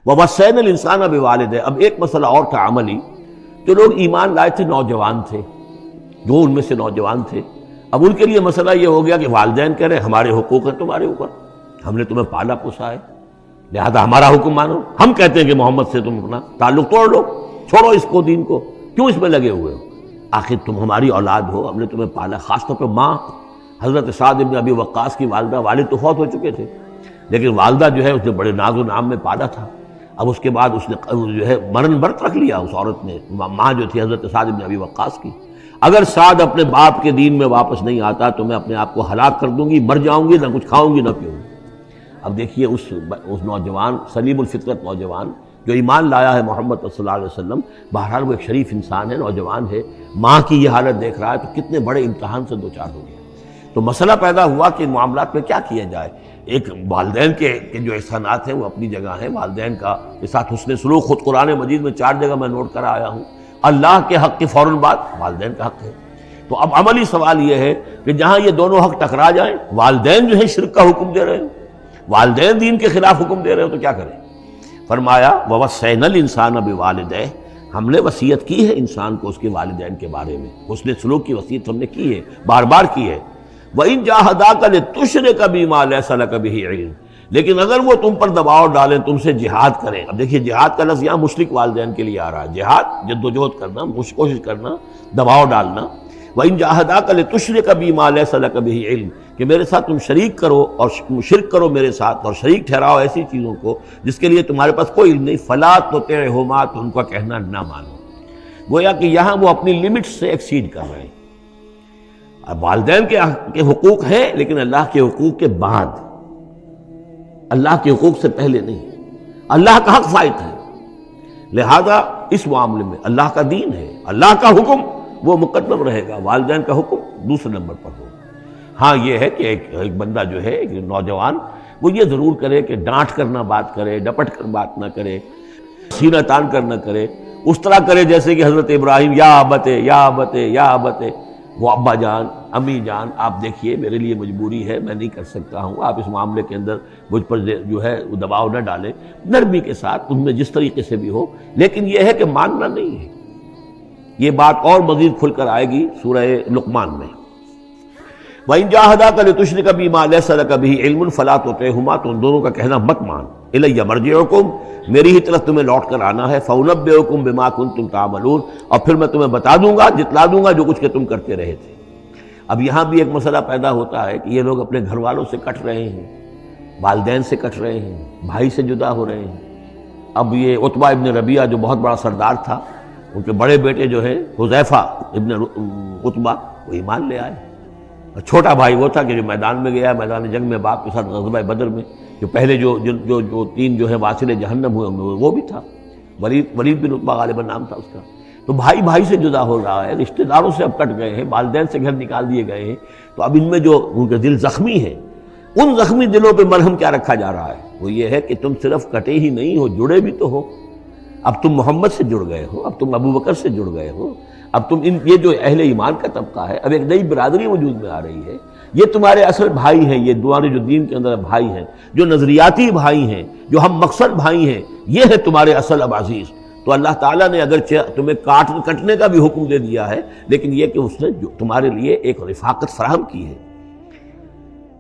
وَوَصَّيْنَا الْإِنسَانَ بِوَالِدَيْهِ۔ اب ایک مسئلہ اور تھا عملی، جو لوگ ایمان لائے تھے نوجوان تھے، جو ان میں سے نوجوان تھے، اب ان کے لیے مسئلہ یہ ہو گیا کہ والدین کہہ رہے ہمارے حقوق ہیں تمہارے اوپر، ہم نے تمہیں پالا پوسا ہے، لہذا ہمارا حکم مانو۔ ہم کہتے ہیں کہ محمد سے تم اپنا تعلق توڑ لو، چھوڑو اس کو، دین کو، کیوں اس میں لگے ہوئے ہو؟ آخر تم ہماری اولاد ہو، ہم نے تمہیں پالا۔ خاص طور پہ ماں، حضرت سعد بن ابی وقاص کی والدہ، والد تو فوت ہو چکے تھے لیکن والدہ جو ہے اس نے بڑے ناز و نام میں پالا تھا۔ اب اس کے بعد اس نے جو ہے مرن برت رکھ لیا اس عورت نے، ماں جو تھی حضرت سعد بن ابی وقاص کی، اگر سعد اپنے باپ کے دین میں واپس نہیں آتا تو میں اپنے آپ کو ہلاک کر دوں گی، مر جاؤں گی، نہ کچھ کھاؤں گی نہ پیوں گی۔ اب دیکھیے اس نوجوان سلیم الفطرت نوجوان جو ایمان لایا ہے محمد صلی اللہ علیہ وسلم، بہرحال وہ ایک شریف انسان ہے، نوجوان ہے، ماں کی یہ حالت دیکھ رہا ہے تو کتنے بڑے امتحان سے دوچار ہو گیا۔ تو مسئلہ پیدا ہوا کہ ان معاملات میں کیا کیا جائے۔ ایک والدین کے جو احسانات ہیں وہ اپنی جگہ ہیں، والدین کا کے ساتھ حسن سلوک خود قرآن مجید میں 4 جگہ میں نوٹ کرا آیا ہوں۔ اللہ کے حق کے فوراً بعد والدین کا حق ہے۔ تو اب عملی سوال یہ ہے کہ جہاں یہ دونوں حق ٹکرا جائیں، والدین جو ہے شرک کا حکم دے رہے ہیں، والدین دین کے خلاف حکم دے رہے ہو، تو کیا کریں؟ فرمایا وَوَصَّيْنَا الْإِنسَانَ بِوَالِدَيْهِ، ہم نے وصیت کی ہے انسان کو اس کے والدین کے بارے میں، حسن سلوک کی وصیت ہم نے کی ہے، بار بار کی ہے۔ وَإِن جَاهَدَاكَ لِتُشْرِكَ بِمَا لَيْسَ لَكَ بِهِ عِلْمٌ، لیکن اگر وہ تم پر دباؤ ڈالیں، تم سے جہاد کریں۔ اب دیکھیے جہاد کا لفظ یہاں مشرک والدین کے لیے آ رہا ہے، جہاد جدوجہد کرنا، کوشش کرنا، دباؤ ڈالنا۔ وَإِن جَاهَدَاكَ لِتُشْرِكَ بِمَا لَيْسَ لَكَ بِهِ عِلْمٌ، کہ میرے ساتھ تم شریک کرو اور شرک کرو میرے ساتھ، اور شریک ٹھہراؤ ایسی چیزوں کو جس کے لیے تمہارے پاس کوئی علم نہیں، فَلَا تُطِعْهُمَا، تو ان کا کہنا نہ مانو۔ گویا کہ یہاں وہ اپنی لمٹ سے ایکسیڈ کر رہے ہیں۔ اب والدین کے حقوق ہیں لیکن اللہ کے حقوق کے بعد، اللہ کے حقوق سے پہلے نہیں، اللہ کا حق فائق ہے، لہذا اس معاملے میں اللہ کا دین ہے، اللہ کا حکم وہ مقدم رہے گا، والدین کا حکم دوسرے نمبر پر ہوگا۔ ہاں یہ ہے کہ ایک بندہ جو ہے، ایک نوجوان، وہ یہ ضرور کرے کہ ڈانٹ کر نہ بات کرے، ڈپٹ کر بات نہ کرے، سینہ تان کر نہ کرے، اس طرح کرے جیسے کہ حضرت ابراہیم یا ابت یا ابت یا ابت، وہ ابا جان، امی جان، آپ دیکھیے میرے لیے مجبوری ہے، میں نہیں کر سکتا ہوں، آپ اس معاملے کے اندر مجھ پر جو ہے دباؤ نہ ڈالیں، نرمی کے ساتھ ان میں جس طریقے سے بھی ہو، لیکن یہ ہے کہ ماننا نہیں ہے۔ یہ بات اور مزید کھل کر آئے گی سورہ لقمان میں۔ وَإِن جَاهَدَاكَ لِتُشْرِكَ بِمَا لَيْسَ لَكَ بِهِ عِلْمٌ فَلَا تُطِعْهُمَا، تو ان دونوں کا کہنا مت مان۔ إِلَيَّ مَرْجِعُكُمْ، میری ہی طرف تمہیں لوٹ کر آنا ہے، فَأُنَبِّئُكُم بِمَا كُنتُمْ تَعْمَلُونَ، اور پھر میں تمہیں بتا دوں گا، جتلا دوں گا جو کچھ کہ تم کرتے رہے تھے۔ اب یہاں بھی ایک مسئلہ پیدا ہوتا ہے کہ یہ لوگ اپنے گھر والوں سے کٹ رہے ہیں، والدین سے کٹ رہے ہیں، بھائی سے جدا ہو رہے ہیں۔ اب یہ عتبہ ابن ربیعہ جو بہت بڑا سردار تھا، ان کے بڑے بیٹے جو ہیں حذیفہ ابن عتبہ، وہ ایمان لے آئے، اور چھوٹا بھائی وہ تھا کہ جو میدان میں گیا، میدان جنگ میں باپ کے ساتھ غزوہ بدر میں، جو پہلے جو 3 جو ہے واصل جہنم ہوئے وہ بھی تھا، ولید بن عتبہ غالباً نام تھا اس کا۔ تو بھائی سے جدا ہو رہا ہے، رشتہ داروں سے اب کٹ گئے ہیں، والدین سے گھر نکال دیے گئے ہیں، تو اب ان میں جو ان کے دل زخمی ہیں، ان زخمی دلوں پہ مرہم کیا رکھا جا رہا ہے؟ وہ یہ ہے کہ تم صرف کٹے ہی نہیں ہو، جڑے بھی تو ہو۔ اب تم محمد سے جڑ گئے ہو، اب تم ابو بکر سے جڑ گئے ہو، اب تم یہ جو اہل ایمان کا طبقہ ہے، اب ایک نئی برادری وجود میں آ رہی ہے، یہ تمہارے اصل بھائی ہیں، یہ تمہارے جو دین کے اندر بھائی ہیں، جو نظریاتی بھائی ہیں، جو ہم مقصد بھائی ہیں، یہ ہے تمہارے اصل اب عزیز۔ تو اللہ تعالیٰ نے اگرچہ تمہیں کٹنے کا بھی حکم دے دیا ہے، لیکن یہ کہ اس نے تمہارے لیے ایک رفاقت فراہم کی ہے۔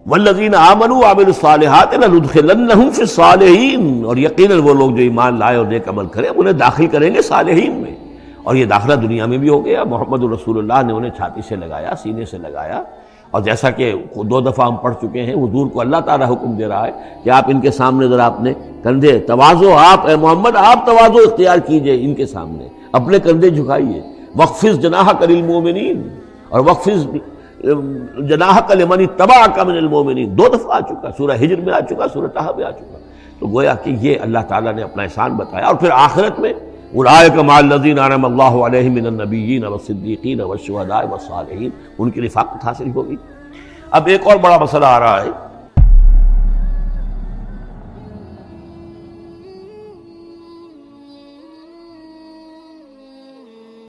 والذین آمنوا وعملوا الصالحات لندخلنہم فی الصالحین، اور یقیناً وہ لوگ جو ایمان لائے اور نیک عمل کرے انہیں داخل کریں گے صالحین میں، اور یہ داخلہ دنیا میں بھی ہو گیا۔ محمد رسول اللہ نے انہیں چھاتی سے لگایا، سینے سے لگایا، اور جیسا کہ 2 دفعہ ہم پڑھ چکے ہیں، حضور کو اللہ تعالیٰ حکم دے رہا ہے کہ آپ ان کے سامنے ذرا اپنے کندھے تواضع، آپ اے محمد آپ تواضع اختیار کیجئے ان کے سامنے، اپنے کندھے جھکائیے۔ وَاخْفِضْ جَنَاحَكَ لِلْمُؤْمِنِينَ، اور وَاخْفِضْ جَنَاحَكَ لِمَنِ اتَّبَعَكَ مِنَ الْمُؤْمِنِينَ 2 دفعہ آ چکا، سورہ ہجر میں آ چکا، سورہ طہ میں آ چکا۔ تو گویا کہ یہ اللہ تعالیٰ نے اپنا احسان بتایا، اور پھر آخرت میں اولئک مع الذین انعم اللہ علیہم من النبیین والصدیقین والشہداء والصالحین، ان کی رفاقت حاصل ہوگی۔ اب ایک اور بڑا مسئلہ آ رہا ہے